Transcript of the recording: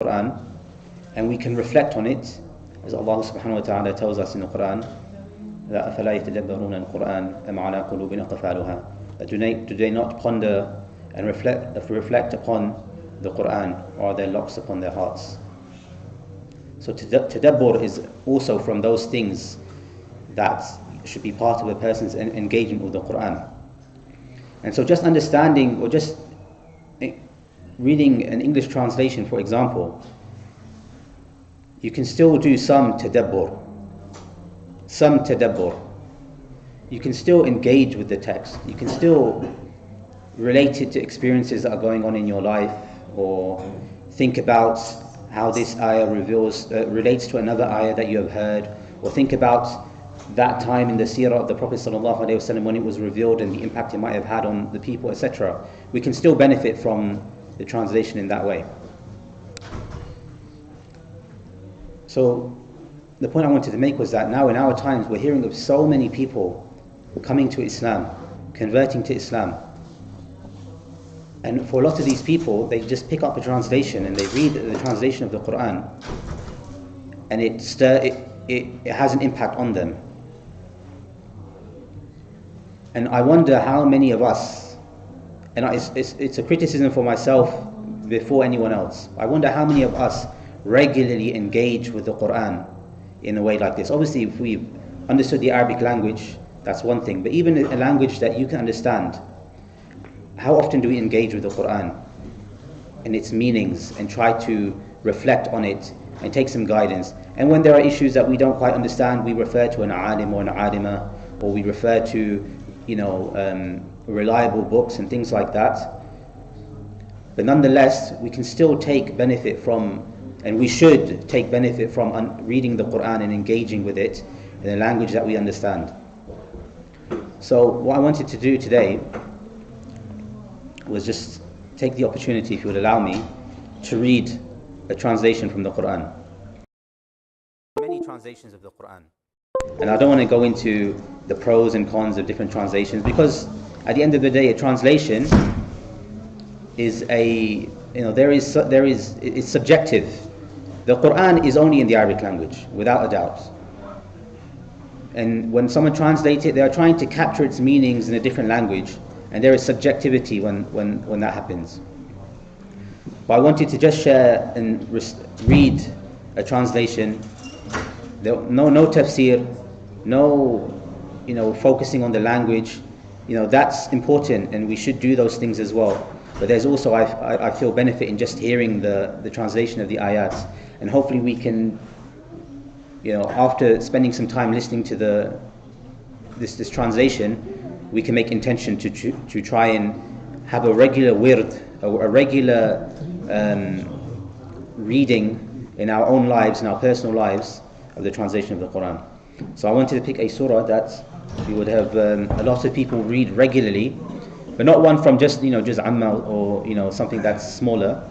Quran, and we can reflect on it, as Allah subhanahu wa ta'ala tells us in the Quran, that أَفَلَا يَتَدَبَّرُونَ الْقُرْآنَ أَمْ عَلَىٰ قُلُوبٍ أَقْفَالُهَا. Do they not ponder and reflect upon the Quran, or are there locks upon their hearts? So tadabbur is also from those things that should be part of a person's engagement with the Quran. And so just understanding, or just reading an English translation, for example, you can still do some tadabbur. You can still engage with the text. You can still relate it to experiences that are going on in your life, or think about how this ayah relates to another ayah that you have heard, or think about that time in the seerah of the Prophet ﷺ when it was revealed and the impact it might have had on the people, etc. We can still benefit from the translation in that way. So the point I wanted to make was that now in our times we're hearing of so many people coming to Islam, converting to Islam. And for a lot of these people, they just pick up a translation and they read the translation of the Quran, and it has an impact on them. And I wonder how many of us, and it's a criticism for myself before anyone else, I wonder how many of us regularly engage with the Quran in a way like this. Obviously, if we've understood the Arabic language, that's one thing, but even a language that you can understand, how often do we engage with the Quran and its meanings and try to reflect on it and take some guidance? And when there are issues that we don't quite understand, we refer to an alim or an alima, or we refer to reliable books and things like that. But nonetheless, we can still take benefit from, and we should take benefit from reading the Quran and engaging with it in a language that we understand. So what I wanted to do today was just take the opportunity, if you would allow me, to read a translation from the Quran. Many translations of the Quran. And I don't want to go into the pros and cons of different translations, because at the end of the day, a translation is it's subjective. The Quran is only in the Arabic language, without a doubt. And when someone translates it, they are trying to capture its meanings in a different language, and there is subjectivity when that happens. But I wanted to just share and read a translation. No tafsir, no focusing on the language. That's important, and we should do those things as well. But there's also, I feel, benefit in just hearing the translation of the ayats, and hopefully we can, after spending some time listening to this translation, we can make intention to try and have a regular wird, a regular reading in our own lives, in our personal lives, of the translation of the Quran. So I wanted to pick a surah that we would have a lot of people read regularly, but not one from just Juz Amma or something that's smaller,